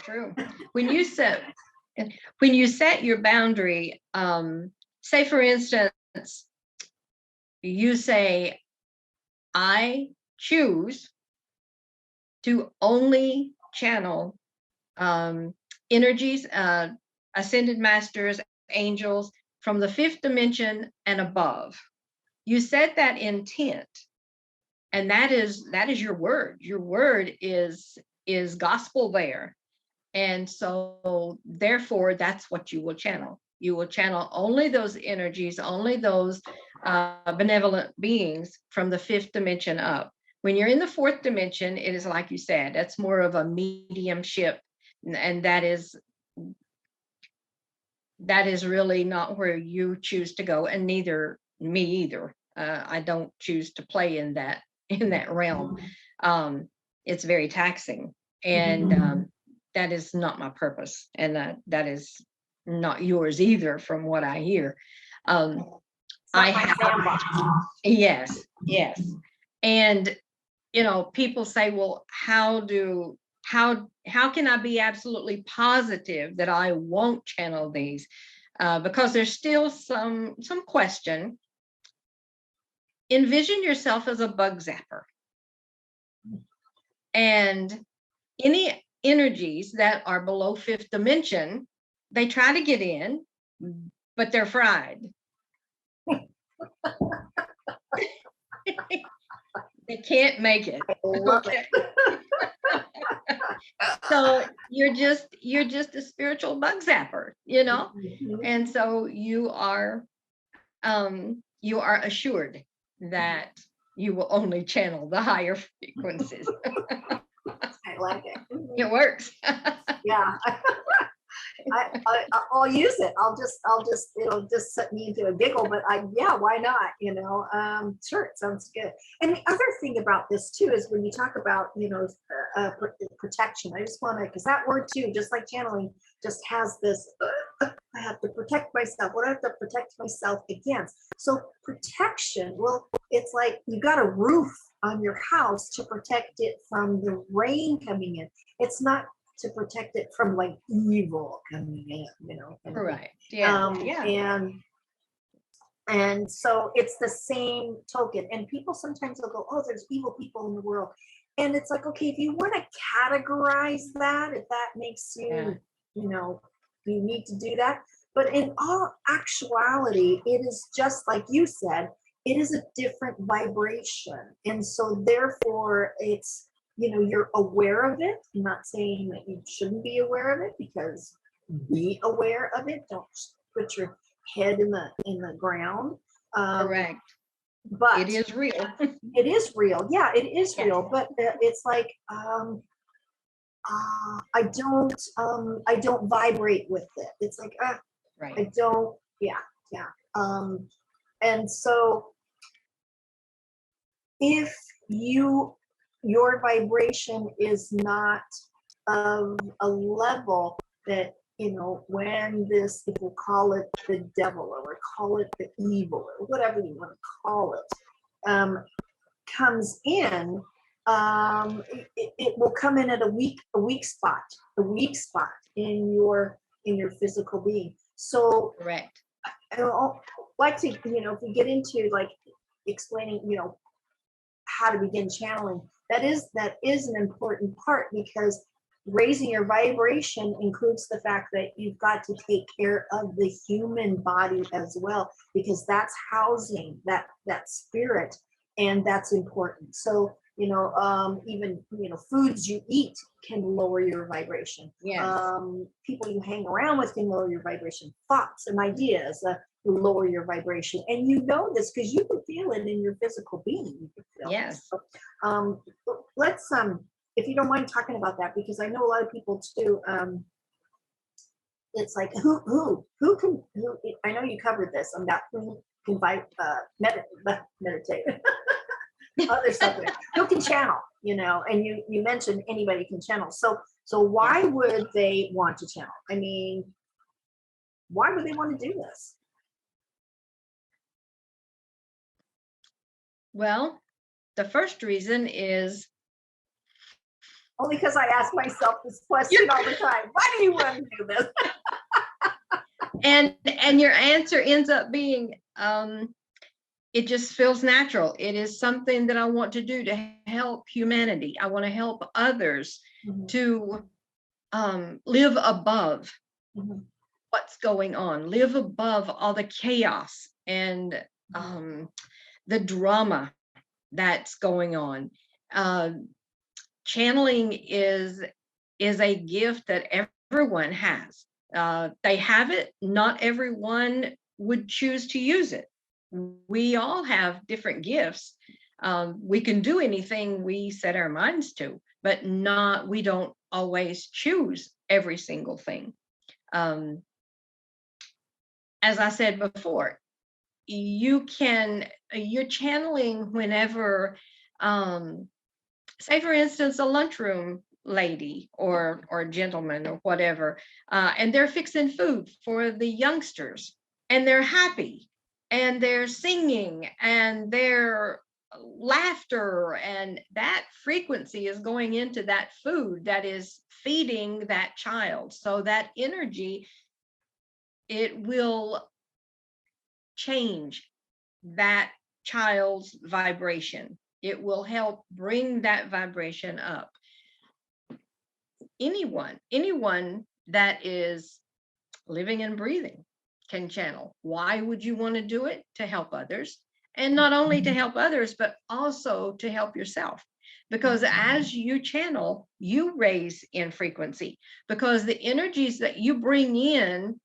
True. When you set your boundary, say for instance, you say, I choose to only channel energies, ascended masters, angels from the fifth dimension and above. You set that intent, and that is your word. Your word is gospel there. And so therefore, that's what you will channel. You will channel only those energies, only those benevolent beings from the fifth dimension up. When you're in the fourth dimension, it is like you said, that's more of a mediumship, and that is really not where you choose to go, and neither me either. I don't choose to play in that realm. It's very taxing, and that is not my purpose, and that is not yours either, from what I hear. I have, yes, and people say, well, how can I be absolutely positive that I won't channel these? Because there's still some question. Envision yourself as a bug zapper, and any energies that are below fifth dimension, they try to get in, but they're fried. They can't make it. Okay. So you're just a spiritual bug zapper, and so you are assured that you will only channel the higher frequencies. I like it. It works. Yeah. I'll use it. I'll just it'll just set me into a giggle, but why not? Sure, it sounds good. And the other thing about this too is when you talk about protection, I just want to, because that word too, just like channeling, just has this. I have to protect myself. What do I have to protect myself against? So protection, well, it's like you got a roof on your house to protect it from the rain coming in. It's not to protect it from like evil coming in, Right. Yeah. And so it's the same token. And people sometimes will go, oh, there's evil people in the world. And it's like, okay, if you want to categorize that, if that makes you, you need to do that. But in all actuality, it is just like you said, it is a different vibration. And so therefore it's, you're aware of it. I'm not saying that you shouldn't be aware of it, because be aware of it. Don't put your head in the ground. Correct. But it is real. It is real. Yeah, it is real. But it's like I don't vibrate with it. It's like right. I don't. Yeah. And so if your vibration is not of a level that, when this, if we'll call it the devil, or we'll call it the evil, or whatever you want to call it, comes in, it will come in at a weak spot in your physical being. So correct. I like to, if we get into like explaining, how to begin channeling, that is an important part, because raising your vibration includes the fact that you've got to take care of the human body as well, because that's housing that spirit, and that's important. So even foods you eat can lower your vibration. Yes. People you hang around with can lower your vibration. Thoughts and ideas lower your vibration, and this because you can feel it in your physical being. You can feel yes. It. So, let's if you don't mind talking about that, because I know a lot of people too. It's like who can I know you covered this. I'm not who can meditate. There's something who can channel, and you mentioned anybody can channel. So why would they want to channel? I mean, why would they want to do this? Well, the first reason is Only because I ask myself this question all the time. Why do you want to do this? And your answer ends up being, it just feels natural. It is something that I want to do to help humanity. I want to help others to live above what's going on, live above all the chaos and the drama that's going on. Channeling is a gift that everyone has. They have it. Not everyone would choose to use it. We all have different gifts. We can do anything we set our minds to, but we don't always choose every single thing. As I said before, you're channeling whenever, say for instance, a lunchroom lady or gentleman or whatever, and they're fixing food for the youngsters, and they're happy, and they're singing, and their laughter, and that frequency is going into that food that is feeding that child. So that energy, it will change that child's vibration. It will help bring that vibration up. Anyone that is living and breathing can channel. Why would you want to do it? To help others. And not only to help others, but also to help yourself. Because as you channel, you raise in frequency, because the energies that you bring in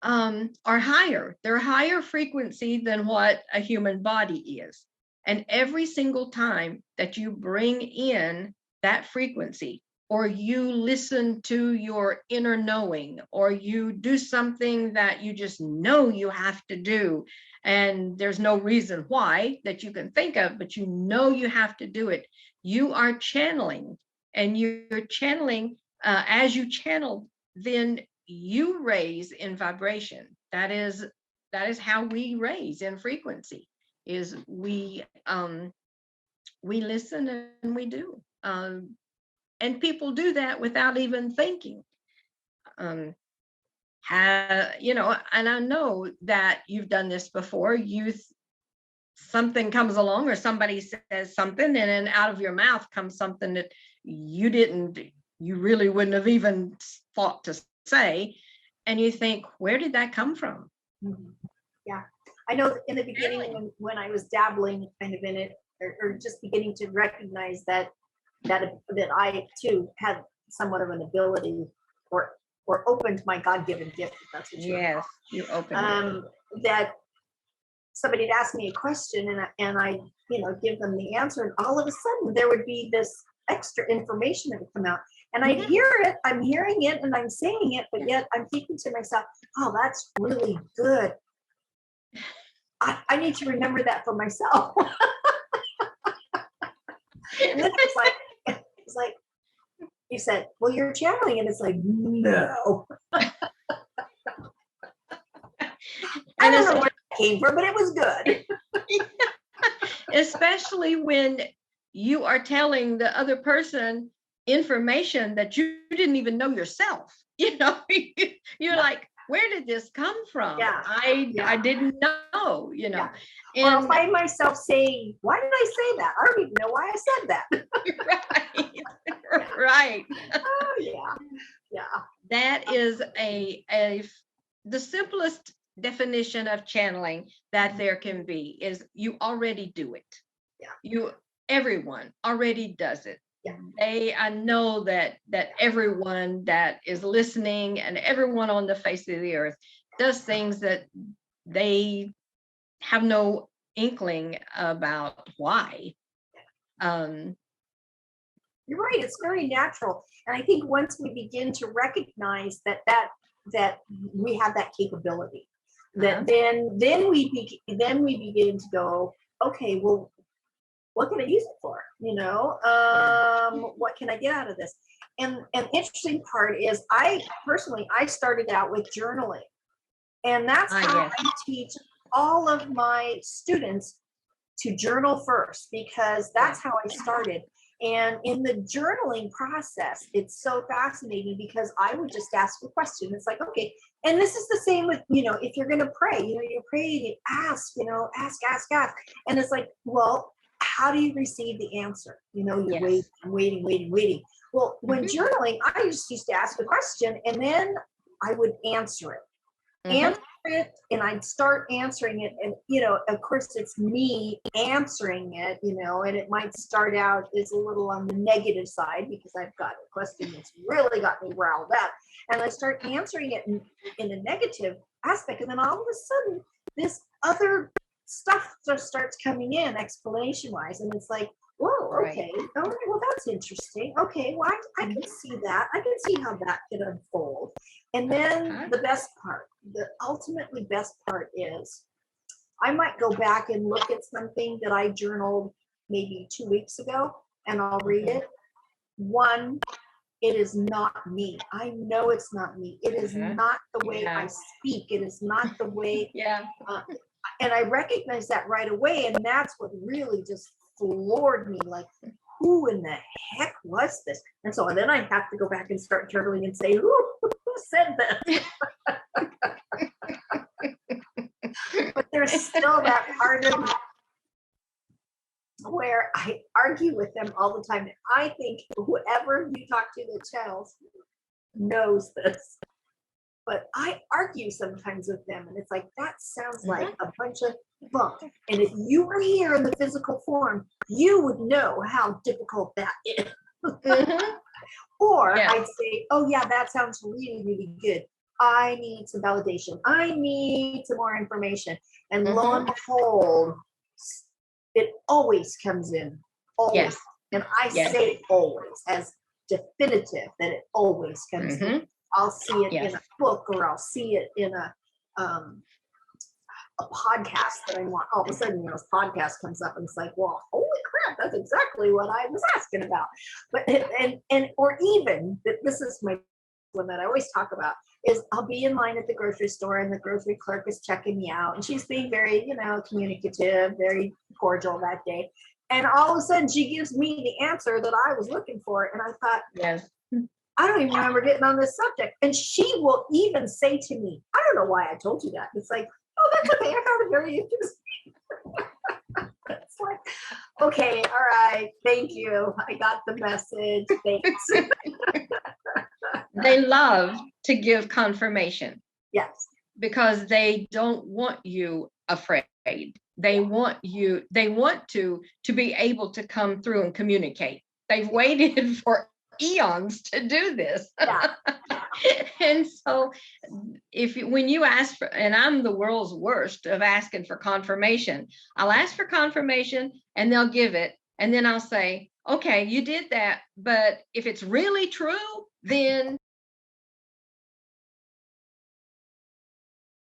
are higher. They're higher frequency than what a human body is. And every single time that you bring in that frequency, or you listen to your inner knowing, or you do something that you just know you have to do, and there's no reason why that you can think of, but you know you have to do it, you are channeling. And you're channeling, as you channel, then you raise in vibration. That is how we raise in frequency, is we listen and we do. And people do that without even thinking. And I know that you've done this before. Something comes along, or somebody says something, and then out of your mouth comes something that you really wouldn't have even thought to say. And you think, where did that come from? Yeah. I know in the beginning, when I was dabbling kind of in it, or just beginning to recognize that I too had somewhat of an ability, or opened my God-given gift, if that's what you opened that somebody would ask me a question, and I give them the answer, and all of a sudden there would be this extra information that would come out, and I'd hear it, I'm hearing it, and I'm saying it, but yet I'm thinking to myself, oh, that's really good. I need to remember that for myself. And then it's like, you said, well, you're channeling, and it's like, no. I don't know where it came from, but it was good. Especially when you are telling the other person information that you didn't even know yourself. You're like, where did this come from? Yeah. I didn't know, Yeah. And I'll find myself saying, why did I say that? I don't even know why I said that. Right. Oh, yeah. Yeah. That is the simplest definition of channeling that there can be, is you already do it. Yeah. Everyone already does it. Yeah. I know that everyone that is listening, and everyone on the face of the earth, does things that they have no inkling about why. You're right. It's very natural. And I think once we begin to recognize that we have that capability, that then we begin to go, okay, well, what can I use it for? What can I get out of this? And an interesting part is, I started out with journaling, and that's how I teach all of my students to journal first, because that's how I started. And in the journaling process, it's so fascinating because I would just ask a question. It's like, okay, and this is the same with, if you're going to pray, you pray, you ask, ask. And it's like, well, how do you receive the answer? You're Yes. waiting. Well, when journaling, I just used to ask a question and then I would answer it. Answer it, and I'd start answering it, and of course it's me answering it, and it might start out as a little on the negative side because I've got a question that's really got me riled up, and I start answering it in a negative aspect, and then all of a sudden this other stuff just starts coming in explanation wise, and it's like, whoa, okay, all right, well, that's interesting. Okay, well, I can see that. I can see how that could unfold. And then the best part, the ultimately best part is I might go back and look at something that I journaled maybe 2 weeks ago, and I'll read it. One, it is not me. I know it's not me. It is not the way I speak. It is not the way. And I recognize that right away. And that's what really just floored me, like, who in the heck was this? And so then I have to go back and start journaling and say, who said this? But there's still that part of me where I argue with them all the time. And I think whoever you talk to that channels knows this. But I argue sometimes with them, and it's like, that sounds like a bunch of bunk. And if you were here in the physical form, you would know how difficult that is. Or I'd say, oh yeah, that sounds really, really good. I need some validation. I need some more information. And lo and behold, it always comes in. Always. And I say always as definitive that it always comes in. I'll see it in a book, or I'll see it in a podcast that I want. All of a sudden, this podcast comes up, and it's like, well, holy crap, that's exactly what I was asking about. But or even this is my one that I always talk about is I'll be in line at the grocery store, and the grocery clerk is checking me out, and she's being very, communicative, very cordial that day. And all of a sudden, she gives me the answer that I was looking for, and I thought, I don't even remember getting on this subject. And she will even say to me, I don't know why I told you that. It's like, oh, that's okay. I found it very interesting. It's like, okay, all right. Thank you. I got the message. Thanks. They love to give confirmation. Yes. Because they don't want you afraid. They want to be able to come through and communicate. They've waited for eons to do this. And so when you ask for, and I'm the world's worst of asking for confirmation, I'll ask for confirmation and they'll give it, and then I'll say, okay, you did that, but if it's really true, then